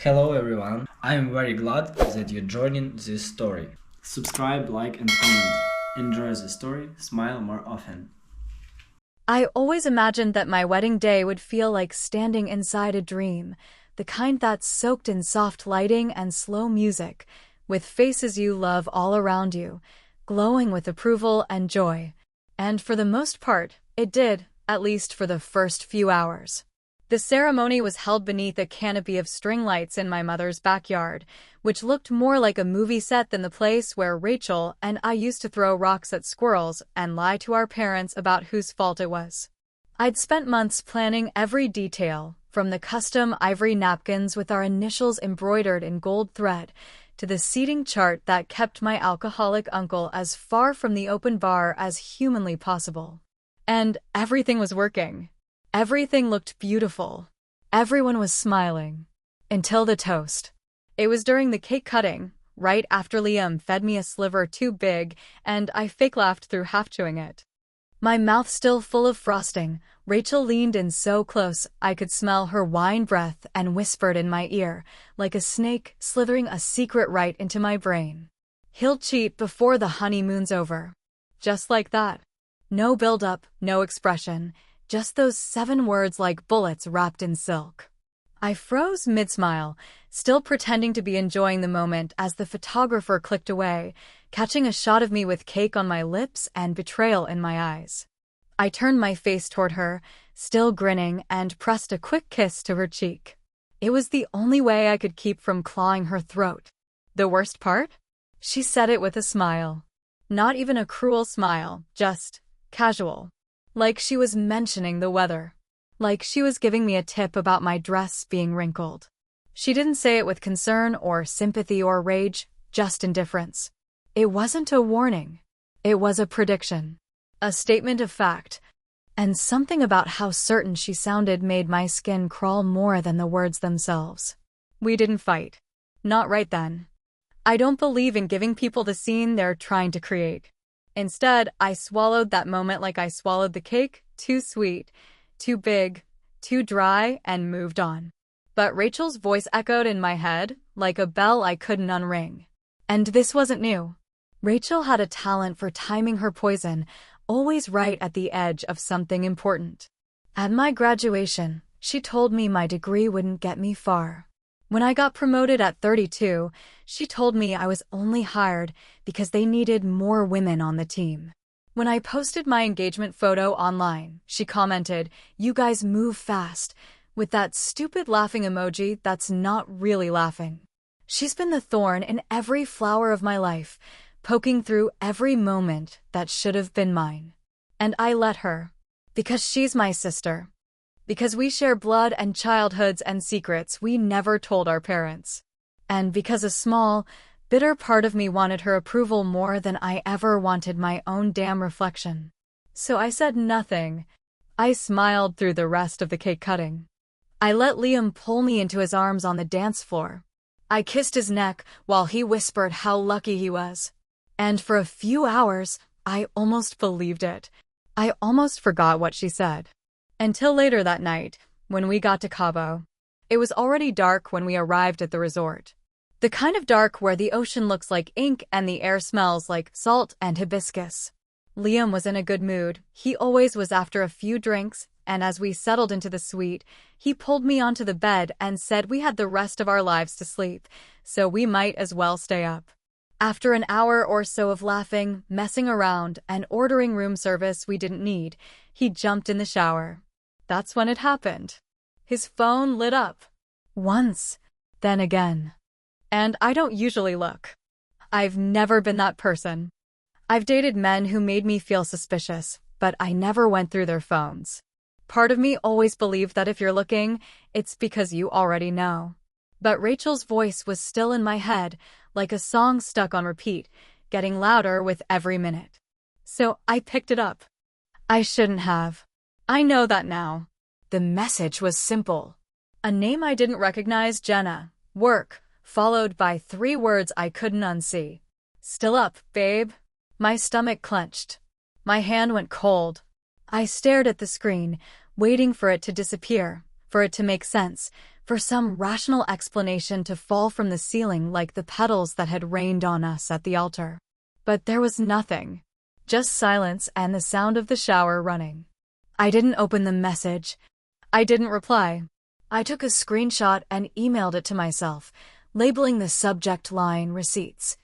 Hello everyone, I'm very glad that you're joining this story. Subscribe, like and comment. Enjoy the story, smile more often. I always imagined that my wedding day would feel like standing inside a dream, the kind that's soaked in soft lighting and slow music, with faces you love all around you, glowing with approval and joy. And for the most part, it did, at least for the first few hours. The ceremony was held beneath a canopy of string lights in my mother's backyard, which looked more like a movie set than the place where Rachel and I used to throw rocks at squirrels and lie to our parents about whose fault it was. I'd spent months planning every detail, from the custom ivory napkins with our initials embroidered in gold thread, to the seating chart that kept my alcoholic uncle as far from the open bar as humanly possible. And everything was working. Everything looked beautiful. Everyone was smiling. Until the toast. It was during the cake cutting, right after Liam fed me a sliver too big, and I fake laughed through half chewing it. My mouth still full of frosting, Rachel leaned in so close I could smell her wine breath and whispered in my ear, like a snake slithering a secret right into my brain. "He'll cheat before the honeymoon's over." Just like that. No build-up, no expression. Just those 7 words like bullets wrapped in silk. I froze mid-smile, still pretending to be enjoying the moment as the photographer clicked away, catching a shot of me with cake on my lips and betrayal in my eyes. I turned my face toward her, still grinning, and pressed a quick kiss to her cheek. It was the only way I could keep from clawing her throat. The worst part? She said it with a smile. Not even a cruel smile, just casual. Like she was mentioning the weather. Like she was giving me a tip about my dress being wrinkled. She didn't say it with concern or sympathy or rage, just indifference. It wasn't a warning. It was a prediction. A statement of fact. And something about how certain she sounded made my skin crawl more than the words themselves. We didn't fight. Not right then. I don't believe in giving people the scene they're trying to create. Instead, I swallowed that moment like I swallowed the cake, too sweet, too big, too dry, and moved on. But Rachel's voice echoed in my head, like a bell I couldn't unring. And this wasn't new. Rachel had a talent for timing her poison, always right at the edge of something important. At my graduation, she told me my degree wouldn't get me far. When I got promoted at 32, she told me I was only hired because they needed more women on the team. When I posted my engagement photo online, she commented, "You guys move fast," with that stupid laughing emoji that's not really laughing. She's been the thorn in every flower of my life, poking through every moment that should have been mine. And I let her. Because she's my sister. Because we share blood and childhoods and secrets we never told our parents. And because a small, bitter part of me wanted her approval more than I ever wanted my own damn reflection. So I said nothing. I smiled through the rest of the cake cutting. I let Liam pull me into his arms on the dance floor. I kissed his neck while he whispered how lucky he was. And for a few hours, I almost believed it. I almost forgot what she said. Until later that night, when we got to Cabo. It was already dark when we arrived at the resort. The kind of dark where the ocean looks like ink and the air smells like salt and hibiscus. Liam was in a good mood. He always was after a few drinks, and as we settled into the suite, he pulled me onto the bed and said we had the rest of our lives to sleep, so we might as well stay up. After an hour or so of laughing, messing around, and ordering room service we didn't need, he jumped in the shower. That's when it happened. His phone lit up. Once, then again. And I don't usually look. I've never been that person. I've dated men who made me feel suspicious, but I never went through their phones. Part of me always believed that if you're looking, it's because you already know. But Rachel's voice was still in my head, like a song stuck on repeat, getting louder with every minute. So I picked it up. I shouldn't have. I know that now. The message was simple. A name I didn't recognize, Jenna. Work, followed by 3 words I couldn't unsee. Still up, babe? My stomach clenched. My hand went cold. I stared at the screen, waiting for it to disappear, for it to make sense, for some rational explanation to fall from the ceiling like the petals that had rained on us at the altar. But there was nothing. Just silence and the sound of the shower running. I didn't open the message. I didn't reply. I took a screenshot and emailed it to myself, labeling the subject line receipts.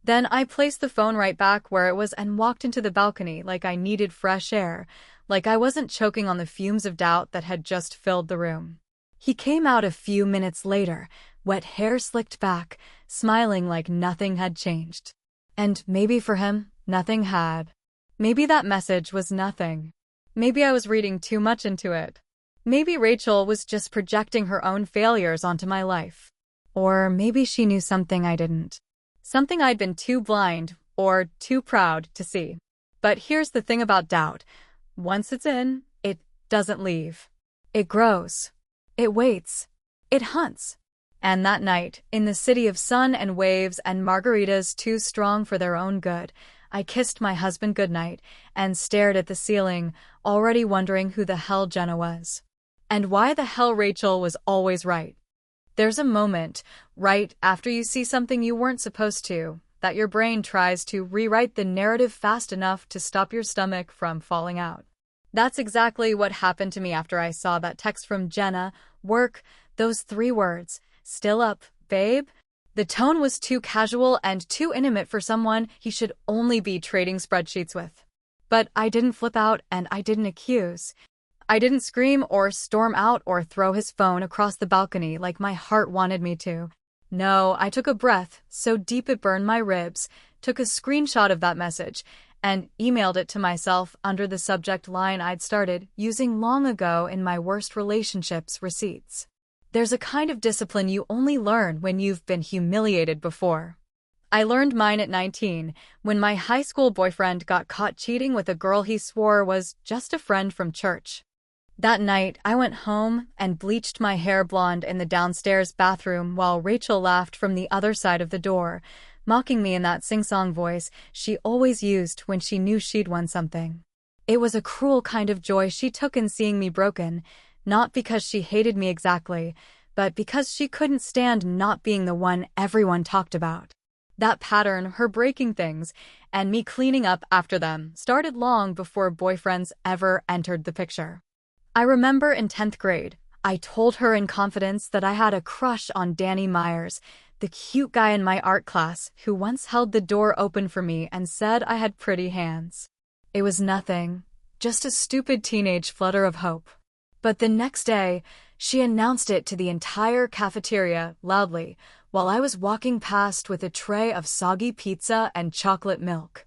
Then I placed the phone right back where it was and walked into the balcony like I needed fresh air, like I wasn't choking on the fumes of doubt that had just filled the room. He came out a few minutes later, wet hair slicked back, smiling like nothing had changed. And maybe for him, nothing had. Maybe that message was nothing. Maybe I was reading too much into it. Maybe Rachel was just projecting her own failures onto my life. Or maybe she knew something I didn't. Something I'd been too blind or too proud to see. But here's the thing about doubt. Once it's in, it doesn't leave. It grows. It waits. It hunts. And that night, in the city of sun and waves and margaritas too strong for their own good, I kissed my husband goodnight and stared at the ceiling, already wondering who the hell Jenna was. And why the hell Rachel was always right. There's a moment, right after you see something you weren't supposed to, that your brain tries to rewrite the narrative fast enough to stop your stomach from falling out. That's exactly what happened to me after I saw that text from Jenna, work, those 3 words, still up, babe? The tone was too casual and too intimate for someone he should only be trading spreadsheets with. But I didn't flip out and I didn't accuse. I didn't scream or storm out or throw his phone across the balcony like my heart wanted me to. No, I took a breath, so deep it burned my ribs, took a screenshot of that message, and emailed it to myself under the subject line I'd started using long ago in my worst relationships receipts. There's a kind of discipline you only learn when you've been humiliated before. I learned mine at 19, when my high school boyfriend got caught cheating with a girl he swore was just a friend from church. That night, I went home and bleached my hair blonde in the downstairs bathroom while Rachel laughed from the other side of the door, mocking me in that sing-song voice she always used when she knew she'd won something. It was a cruel kind of joy she took in seeing me broken, not because she hated me exactly, but because she couldn't stand not being the one everyone talked about. That pattern, her breaking things, and me cleaning up after them, started long before boyfriends ever entered the picture. I remember in 10th grade, I told her in confidence that I had a crush on Danny Myers, the cute guy in my art class who once held the door open for me and said I had pretty hands. It was nothing, just a stupid teenage flutter of hope. But the next day, she announced it to the entire cafeteria loudly while I was walking past with a tray of soggy pizza and chocolate milk.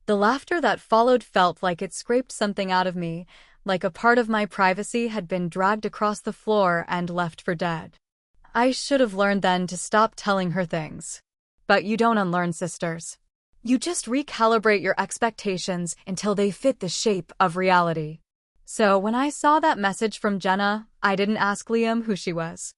The laughter that followed felt like it scraped something out of me, like a part of my privacy had been dragged across the floor and left for dead. I should have learned then to stop telling her things. But you don't unlearn, sisters. You just recalibrate your expectations until they fit the shape of reality. So when I saw that message from Jenna, I didn't ask Liam who she was.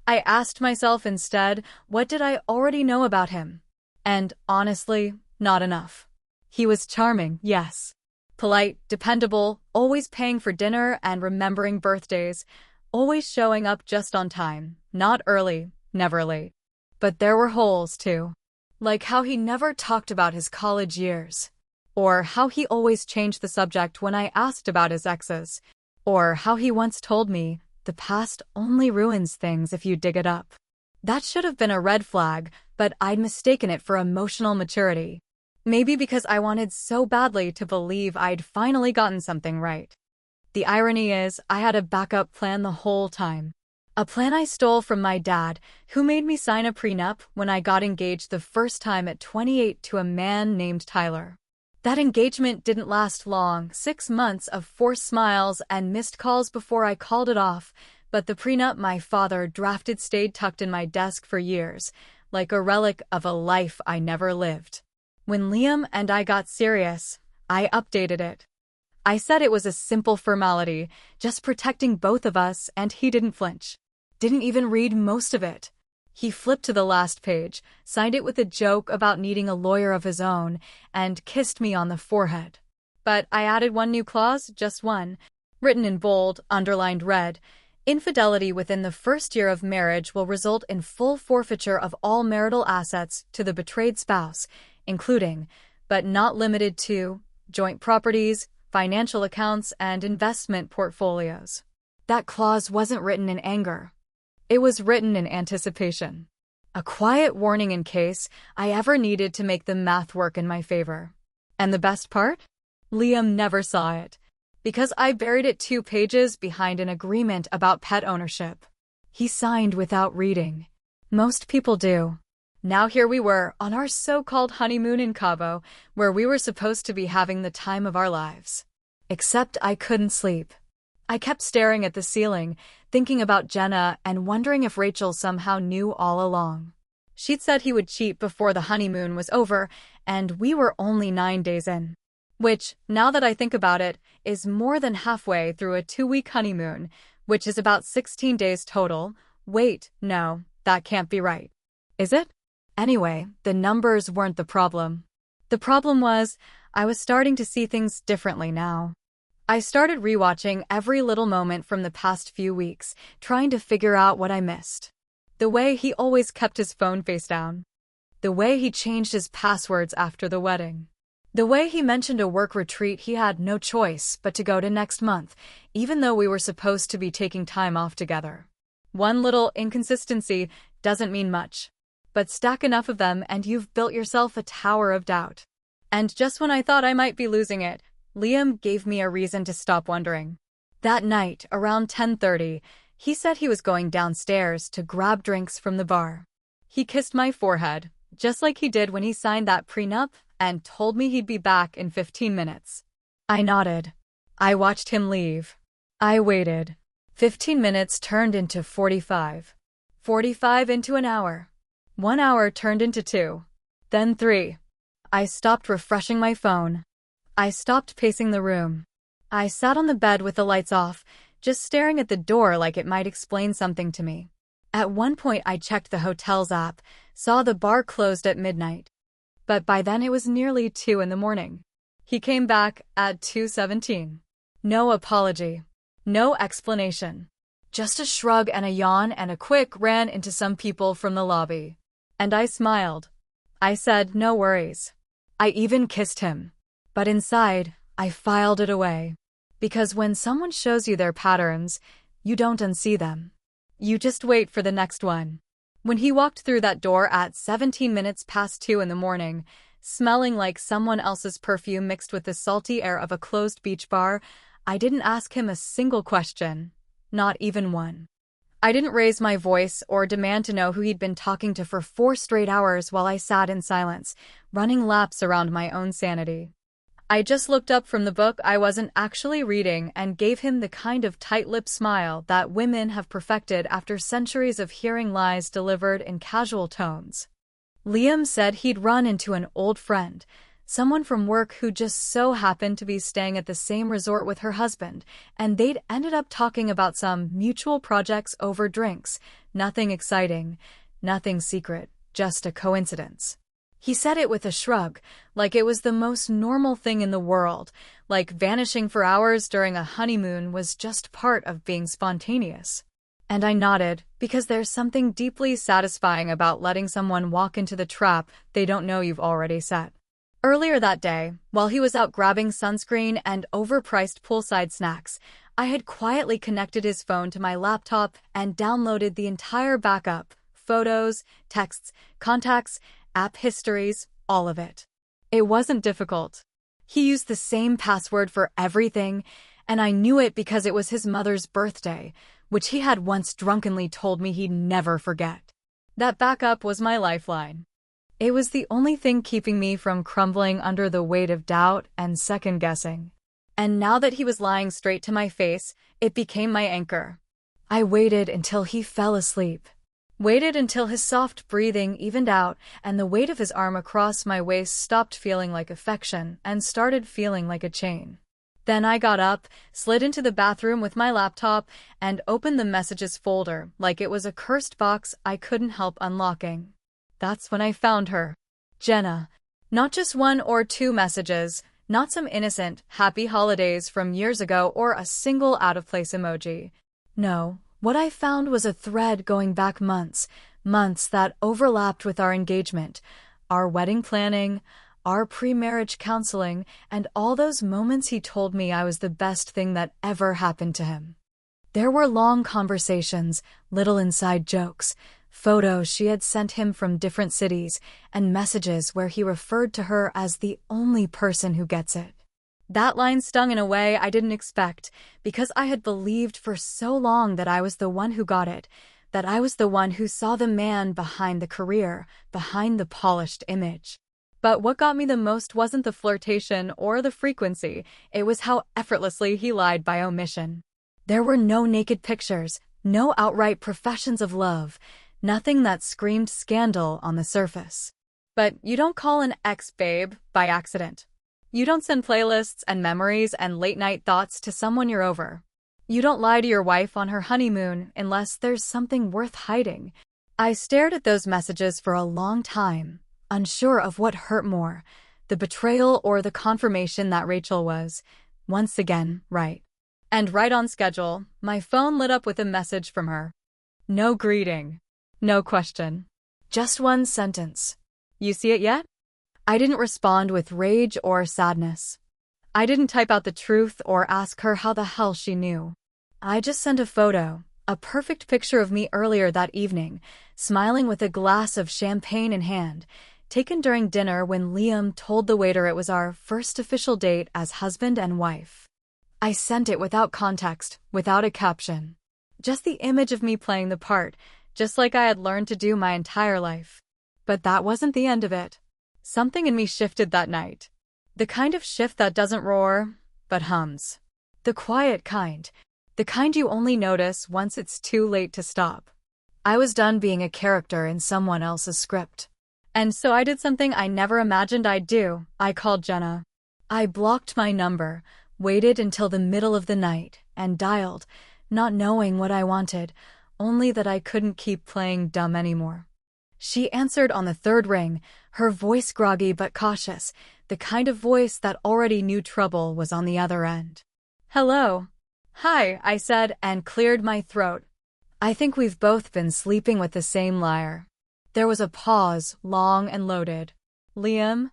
I asked myself instead, what did I already know about him? And honestly, not enough. He was charming, yes. Polite, dependable, always paying for dinner and remembering birthdays, always showing up just on time, not early, never late. But there were holes, too. Like how he never talked about his college years. Or how he always changed the subject when I asked about his exes. Or how he once told me, the past only ruins things if you dig it up. That should have been a red flag, but I'd mistaken it for emotional maturity. Maybe because I wanted so badly to believe I'd finally gotten something right. The irony is, I had a backup plan the whole time. A plan I stole from my dad, who made me sign a prenup when I got engaged the first time at 28 to a man named Tyler. That engagement didn't last long, 6 months of forced smiles and missed calls before I called it off, but the prenup my father drafted stayed tucked in my desk for years, like a relic of a life I never lived. When Liam and I got serious, I updated it. I said it was a simple formality, just protecting both of us, and he didn't flinch. Didn't even read most of it. He flipped to the last page, signed it with a joke about needing a lawyer of his own, and kissed me on the forehead. But I added one new clause, just one, written in bold, underlined red. Infidelity within the first year of marriage will result in full forfeiture of all marital assets to the betrayed spouse, including, but not limited to, joint properties, financial accounts, and investment portfolios. That clause wasn't written in anger. It was written in anticipation. A quiet warning in case I ever needed to make the math work in my favor. And the best part? Liam never saw it, because I buried it 2 pages behind an agreement about pet ownership. He signed without reading. Most people do. Now here we were, on our so-called honeymoon in Cabo, where we were supposed to be having the time of our lives. Except I couldn't sleep. I kept staring at the ceiling, thinking about Jenna and wondering if Rachel somehow knew all along. She'd said he would cheat before the honeymoon was over, and we were only 9 days in. Which, now that I think about it, is more than halfway through a 2-week honeymoon, which is about 16 days total. Wait, no, that can't be right. Is it? Anyway, the numbers weren't the problem. The problem was, I was starting to see things differently now. I started rewatching every little moment from the past few weeks, trying to figure out what I missed. The way he always kept his phone face down. The way he changed his passwords after the wedding. The way he mentioned a work retreat he had no choice but to go to next month, even though we were supposed to be taking time off together. One little inconsistency doesn't mean much, but stack enough of them and you've built yourself a tower of doubt. And just when I thought I might be losing it, Liam gave me a reason to stop wondering. That night, around 10:30, he said he was going downstairs to grab drinks from the bar. He kissed my forehead, just like he did when he signed that prenup, and told me he'd be back in 15 minutes. I nodded. I watched him leave. I waited. 15 minutes turned into 45. 45 into an hour. 1 hour turned into 2. Then 3. I stopped refreshing my phone. I stopped pacing the room. I sat on the bed with the lights off, just staring at the door like it might explain something to me. At one point I checked the hotel's app, saw the bar closed at midnight. But by then it was nearly 2 in the morning. He came back at 2:17. No apology. No explanation. Just a shrug and a yawn and a quick ran into some people from the lobby. And I smiled. I said no worries. I even kissed him. But inside, I filed it away. Because when someone shows you their patterns, you don't unsee them. You just wait for the next one. When he walked through that door at 17 minutes past 2 in the morning, smelling like someone else's perfume mixed with the salty air of a closed beach bar, I didn't ask him a single question. Not even one. I didn't raise my voice or demand to know who he'd been talking to for 4 straight hours while I sat in silence, running laps around my own sanity. I just looked up from the book I wasn't actually reading and gave him the kind of tight-lipped smile that women have perfected after centuries of hearing lies delivered in casual tones. Liam said he'd run into an old friend, someone from work who just so happened to be staying at the same resort with her husband, and they'd ended up talking about some mutual projects over drinks. Nothing exciting, nothing secret, just a coincidence. He said it with a shrug, like it was the most normal thing in the world, like vanishing for hours during a honeymoon was just part of being spontaneous. And I nodded, because there's something deeply satisfying about letting someone walk into the trap they don't know you've already set. Earlier that day, while he was out grabbing sunscreen and overpriced poolside snacks, I had quietly connected his phone to my laptop and downloaded the entire backup, photos, texts, contacts, app histories, all of it. It wasn't difficult. He used the same password for everything, and I knew it because it was his mother's birthday, which he had once drunkenly told me he'd never forget. That backup was my lifeline. It was the only thing keeping me from crumbling under the weight of doubt and second-guessing. And now that he was lying straight to my face, it became my anchor. I waited until he fell asleep. Waited until his soft breathing evened out and the weight of his arm across my waist stopped feeling like affection and started feeling like a chain. Then I got up, slid into the bathroom with my laptop, and opened the messages folder like it was a cursed box I couldn't help unlocking. That's when I found her. Jenna. Not just 1 or 2 messages, not some innocent, happy holidays from years ago or a single out-of-place emoji. No, What I found was a thread going back months, months that overlapped with our engagement, our wedding planning, our pre-marriage counseling, and all those moments he told me I was the best thing that ever happened to him. There were long conversations, little inside jokes, photos she had sent him from different cities, and messages where he referred to her as the only person who gets it. That line stung in a way I didn't expect, because I had believed for so long that I was the one who got it, that I was the one who saw the man behind the career, behind the polished image. But what got me the most wasn't the flirtation or the frequency, it was how effortlessly he lied by omission. There were no naked pictures, no outright professions of love, nothing that screamed scandal on the surface. But you don't call an ex babe by accident. You don't send playlists and memories and late-night thoughts to someone you're over. You don't lie to your wife on her honeymoon unless there's something worth hiding. I stared at those messages for a long time, unsure of what hurt more, the betrayal or the confirmation that Rachel was, once again, right. And right on schedule, my phone lit up with a message from her. No greeting. No question. Just one sentence. You see it yet? I didn't respond with rage or sadness. I didn't type out the truth or ask her how the hell she knew. I just sent a photo, a perfect picture of me earlier that evening, smiling with a glass of champagne in hand, taken during dinner when Liam told the waiter it was our first official date as husband and wife. I sent it without context, without a caption. Just the image of me playing the part, just like I had learned to do my entire life. But that wasn't the end of it. Something in me shifted that night. The kind of shift that doesn't roar, but hums. The quiet kind. The kind you only notice once it's too late to stop. I was done being a character in someone else's script. And so I did something I never imagined I'd do. I called Jenna. I blocked my number, waited until the middle of the night, and dialed, not knowing what I wanted, only that I couldn't keep playing dumb anymore. She answered on the third ring, her voice groggy but cautious, the kind of voice that already knew trouble was on the other end. Hello. Hi, I said, and cleared my throat. I think we've both been sleeping with the same liar. There was a pause, long and loaded. Liam?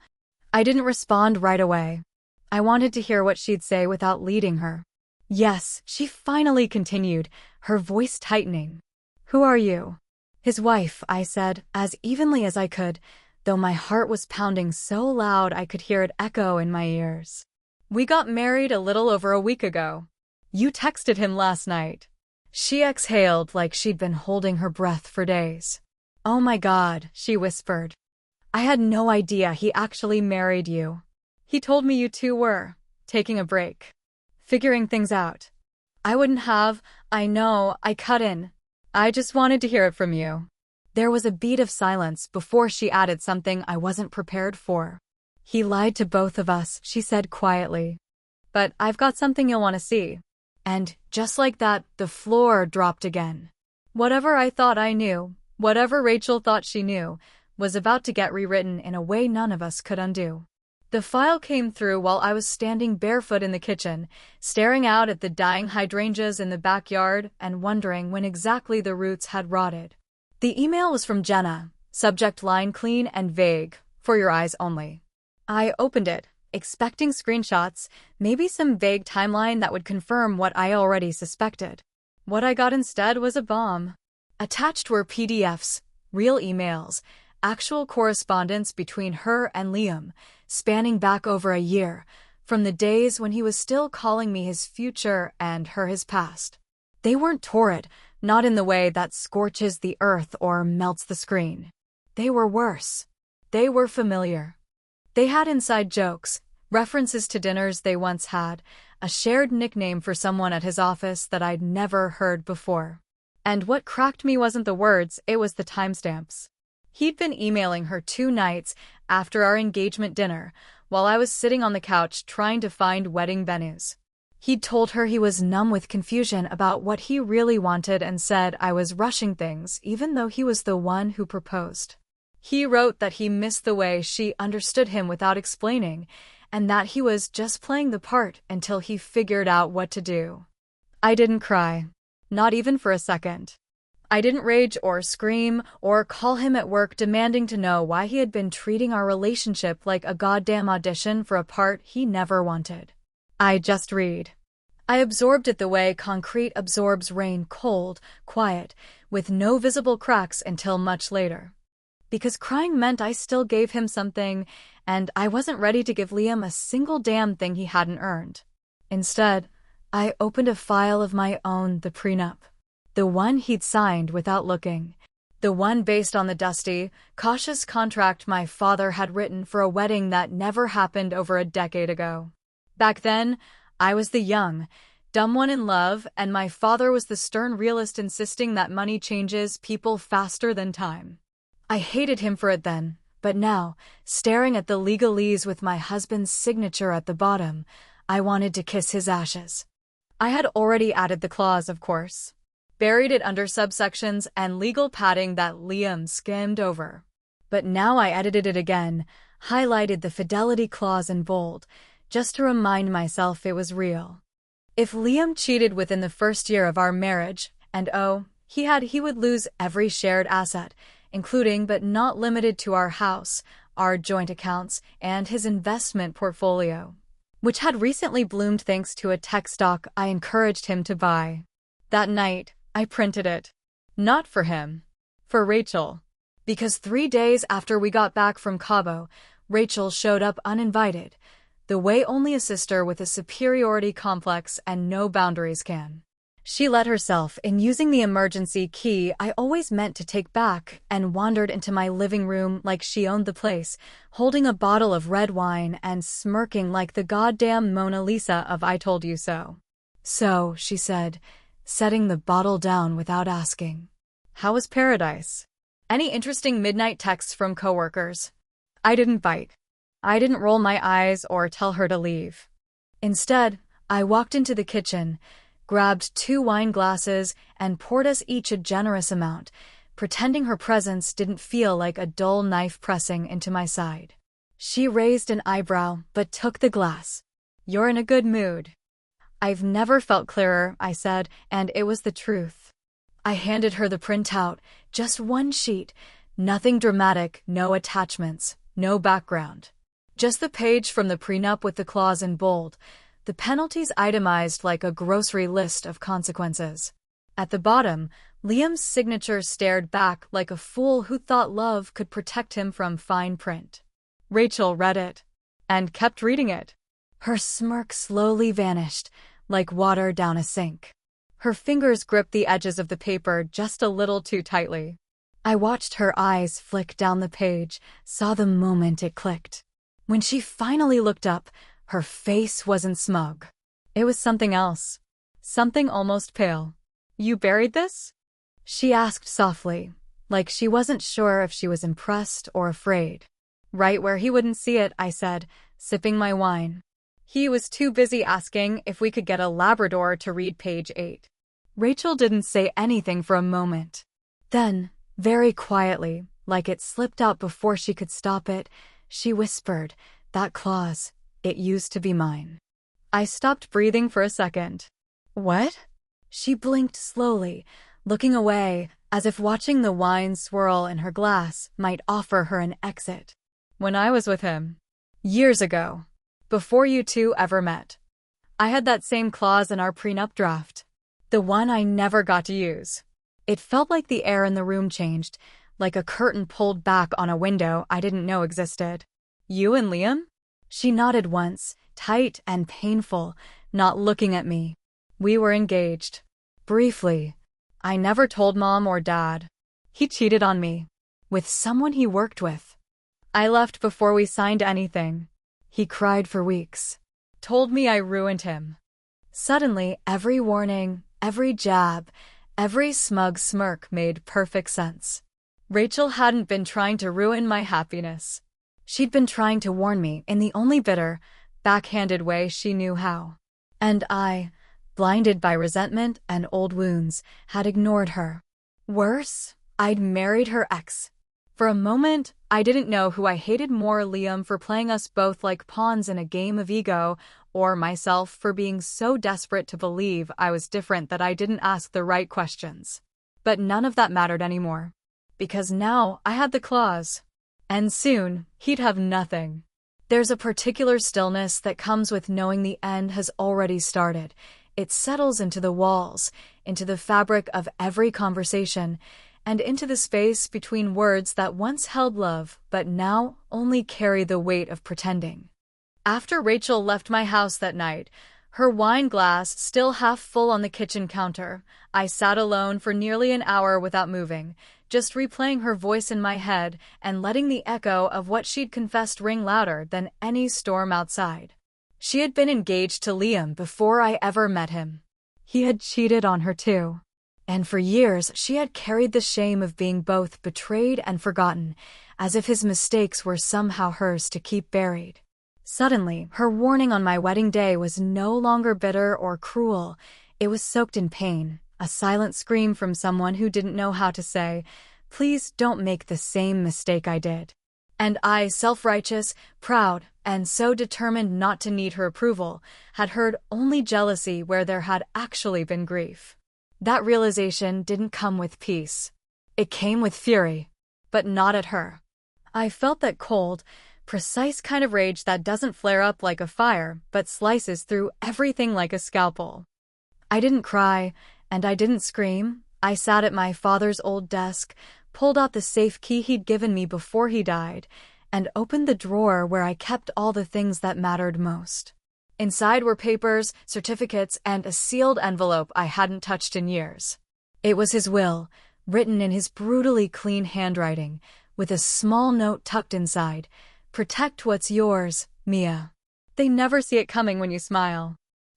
I didn't respond right away. I wanted to hear what she'd say without leading her. Yes, she finally continued, her voice tightening. Who are you? His wife, I said, as evenly as I could, though my heart was pounding so loud I could hear it echo in my ears. We got married a little over a week ago. You texted him last night. She exhaled like she'd been holding her breath for days. Oh my God, she whispered. I had no idea he actually married you. He told me you two were taking a break, figuring things out. I wouldn't have, I know, I cut in. I just wanted to hear it from you. There was a beat of silence before she added something I wasn't prepared for. He lied to both of us, she said quietly. But I've got something you'll want to see. And, just like that, the floor dropped again. Whatever I thought I knew, whatever Rachel thought she knew, was about to get rewritten in a way none of us could undo. The file came through while I was standing barefoot in the kitchen, staring out at the dying hydrangeas in the backyard and wondering when exactly the roots had rotted. The email was from Jenna, subject line clean and vague, for your eyes only. I opened it, expecting screenshots, maybe some vague timeline that would confirm what I already suspected. What I got instead was a bomb. Attached were PDFs, real emails, actual correspondence between her and Liam, spanning back over a year, from the days when he was still calling me his future and her his past. They weren't torrid, not in the way that scorches the earth or melts the screen. They were worse. They were familiar. They had inside jokes, references to dinners they once had, a shared nickname for someone at his office that I'd never heard before. And what cracked me wasn't the words, it was the timestamps. He'd been emailing her 2 nights after our engagement dinner, while I was sitting on the couch trying to find wedding venues. He'd told her he was numb with confusion about what he really wanted and said I was rushing things even though he was the one who proposed. He wrote that he missed the way she understood him without explaining, and that he was just playing the part until he figured out what to do. I didn't cry. Not even for a second. I didn't rage or scream or call him at work demanding to know why he had been treating our relationship like a goddamn audition for a part he never wanted. I just read. I absorbed it the way concrete absorbs rain, cold, quiet, with no visible cracks until much later. Because crying meant I still gave him something, and I wasn't ready to give Liam a single damn thing he hadn't earned. Instead, I opened a file of my own, the prenup. The one he'd signed without looking. The one based on the dusty, cautious contract my father had written for a wedding that never happened over a decade ago. Back then, I was the young, dumb one in love, and my father was the stern realist insisting that money changes people faster than time. I hated him for it then, but now, staring at the legalese with my husband's signature at the bottom, I wanted to kiss his ashes. I had already added the clause, of course. Buried it under subsections and legal padding that Liam skimmed over. But now I edited it again, highlighted the fidelity clause in bold, just to remind myself it was real. If Liam cheated within the first year of our marriage, and he would lose every shared asset, including but not limited to our house, our joint accounts, and his investment portfolio, which had recently bloomed thanks to a tech stock I encouraged him to buy. That night, I printed it. Not for him. For Rachel. Because 3 days after we got back from Cabo, Rachel showed up uninvited, the way only a sister with a superiority complex and no boundaries can. She let herself in using the emergency key I always meant to take back and wandered into my living room like she owned the place, holding a bottle of red wine and smirking like the goddamn Mona Lisa of I Told You So. So, she said, setting the bottle down without asking. How was paradise? Any interesting midnight texts from coworkers? I didn't bite. I didn't roll my eyes or tell her to leave. Instead, I walked into the kitchen, grabbed 2 wine glasses, and poured us each a generous amount, pretending her presence didn't feel like a dull knife pressing into my side. She raised an eyebrow, but took the glass. You're in a good mood. I've never felt clearer, I said, and it was the truth. I handed her the printout, just 1 sheet, nothing dramatic, no attachments, no background. Just the page from the prenup with the clause in bold, the penalties itemized like a grocery list of consequences. At the bottom, Liam's signature stared back like a fool who thought love could protect him from fine print. Rachel read it, and kept reading it. Her smirk slowly vanished, like water down a sink. Her fingers gripped the edges of the paper just a little too tightly. I watched her eyes flick down the page, saw the moment it clicked. When she finally looked up, her face wasn't smug. It was something else. Something almost pale. You buried this? She asked softly, like she wasn't sure if she was impressed or afraid. Right where he wouldn't see it, I said, sipping my wine. He was too busy asking if we could get a Labrador to read page 8. Rachel didn't say anything for a moment. Then, very quietly, like it slipped out before she could stop it, she whispered, "That clause, it used to be mine." I stopped breathing for a second. What? She blinked slowly, looking away, as if watching the wine swirl in her glass might offer her an exit. When I was with him. Years ago. Before you two ever met. I had that same clause in our prenup draft. The one I never got to use. It felt like the air in the room changed, like a curtain pulled back on a window I didn't know existed. You and Liam? She nodded once, tight and painful, not looking at me. We were engaged. Briefly. I never told Mom or Dad. He cheated on me. With someone he worked with. I left before we signed anything. He cried for weeks. Told me I ruined him. Suddenly, every warning, every jab, every smug smirk made perfect sense. Rachel hadn't been trying to ruin my happiness. She'd been trying to warn me in the only bitter, backhanded way she knew how. And I, blinded by resentment and old wounds, had ignored her. Worse, I'd married her ex. For a moment, I didn't know who I hated more, Liam for playing us both like pawns in a game of ego, or myself for being so desperate to believe I was different that I didn't ask the right questions. But none of that mattered anymore. Because now I had the claws. And soon, he'd have nothing. There's a particular stillness that comes with knowing the end has already started. It settles into the walls, into the fabric of every conversation, and into the space between words that once held love but now only carry the weight of pretending. After Rachel left my house that night, her wine glass still half full on the kitchen counter, I sat alone for nearly an hour without moving, just replaying her voice in my head and letting the echo of what she'd confessed ring louder than any storm outside. She had been engaged to Liam before I ever met him. He had cheated on her too. And for years she had carried the shame of being both betrayed and forgotten, as if his mistakes were somehow hers to keep buried. Suddenly, her warning on my wedding day was no longer bitter or cruel. It was soaked in pain, a silent scream from someone who didn't know how to say, "Please don't make the same mistake I did." And I, self-righteous, proud, and so determined not to need her approval, had heard only jealousy where there had actually been grief. That realization didn't come with peace. It came with fury, but not at her. I felt that cold, precise kind of rage that doesn't flare up like a fire, but slices through everything like a scalpel. I didn't cry, and I didn't scream. I sat at my father's old desk, pulled out the safe key he'd given me before he died, and opened the drawer where I kept all the things that mattered most. Inside were papers, certificates, and a sealed envelope I hadn't touched in years. It was his will, written in his brutally clean handwriting, with a small note tucked inside. "Protect what's yours, Mia. They never see it coming when you smile."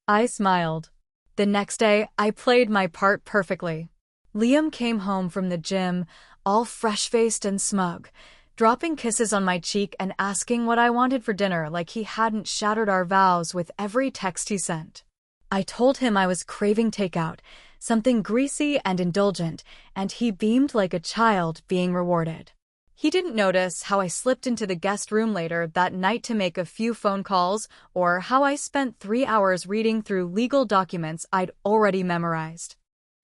I smiled. The next day, I played my part perfectly. Liam came home from the gym, all fresh-faced and smug, dropping kisses on my cheek and asking what I wanted for dinner like he hadn't shattered our vows with every text he sent. I told him I was craving takeout, something greasy and indulgent, and he beamed like a child being rewarded. He didn't notice how I slipped into the guest room later that night to make a few phone calls, or how I spent 3 hours reading through legal documents I'd already memorized.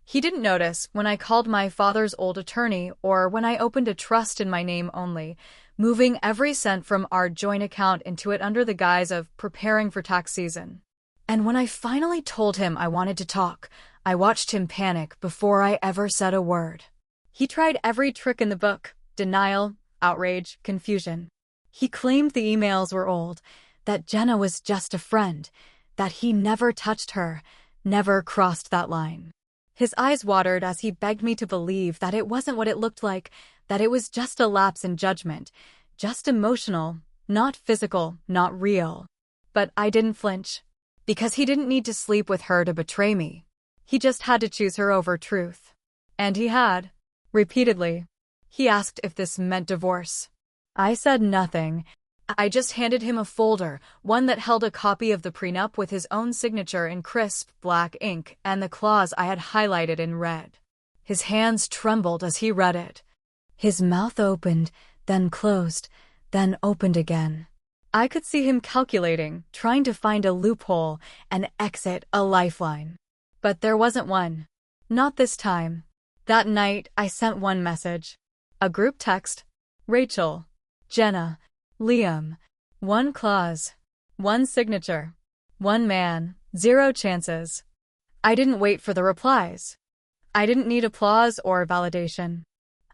He didn't notice when I called my father's old attorney or when I opened a trust in my name only, moving every cent from our joint account into it under the guise of preparing for tax season. And when I finally told him I wanted to talk, I watched him panic before I ever said a word. He tried every trick in the book: denial, outrage, confusion. He claimed the emails were old, that Jenna was just a friend, that he never touched her, never crossed that line. His eyes watered as he begged me to believe that it wasn't what it looked like, that it was just a lapse in judgment, just emotional, not physical, not real. But I didn't flinch, because he didn't need to sleep with her to betray me. He just had to choose her over truth. And he had, repeatedly. He asked if this meant divorce. I said nothing. I just handed him a folder, one that held a copy of the prenup with his own signature in crisp black ink and the clause I had highlighted in red. His hands trembled as he read it. His mouth opened, then closed, then opened again. I could see him calculating, trying to find a loophole, an exit, a lifeline. But there wasn't one. Not this time. That night, I sent one message. A group text. Rachel, Jenna, Liam. One clause. One signature. One man. 0 chances. I didn't wait for the replies. I didn't need applause or validation.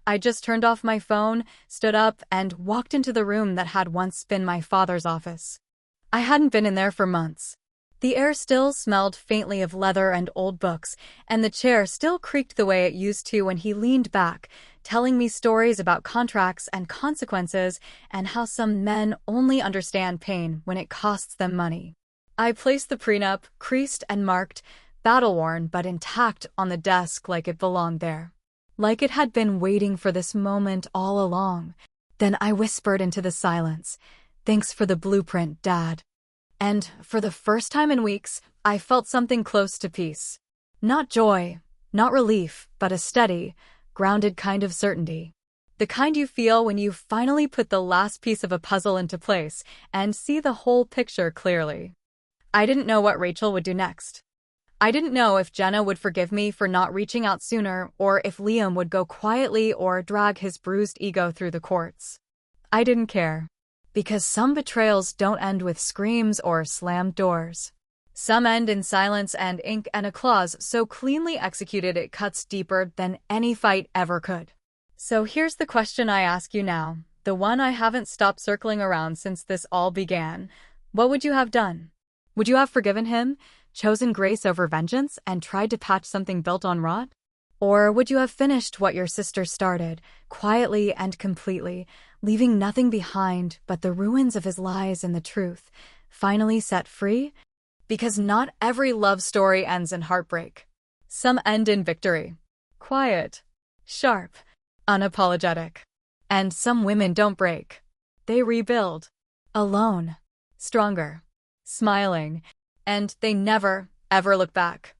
I just turned off my phone, stood up, and walked into the room that had once been my father's office. I hadn't been in there for months. The air still smelled faintly of leather and old books, and the chair still creaked the way it used to when he leaned back, telling me stories about contracts and consequences and how some men only understand pain when it costs them money. I placed the prenup, creased and marked, battle-worn but intact, on the desk like it belonged there. Like it had been waiting for this moment all along. Then I whispered into the silence, "Thanks for the blueprint, Dad." And for the first time in weeks, I felt something close to peace. Not joy, not relief, but a steady, grounded kind of certainty. The kind you feel when you finally put the last piece of a puzzle into place and see the whole picture clearly. I didn't know what Rachel would do next. I didn't know if Jenna would forgive me for not reaching out sooner, or if Liam would go quietly or drag his bruised ego through the courts. I didn't care. Because some betrayals don't end with screams or slammed doors. Some end in silence and ink and a clause so cleanly executed it cuts deeper than any fight ever could. So here's the question I ask you now, the one I haven't stopped circling around since this all began. What would you have done? Would you have forgiven him, chosen grace over vengeance, and tried to patch something built on rot? Or would you have finished what your sister started, quietly and completely, leaving nothing behind but the ruins of his lies and the truth, finally set free? Because not every love story ends in heartbreak. Some end in victory. Quiet, sharp, unapologetic. And some women don't break. They rebuild. Alone. Stronger. Smiling. And they never, ever look back.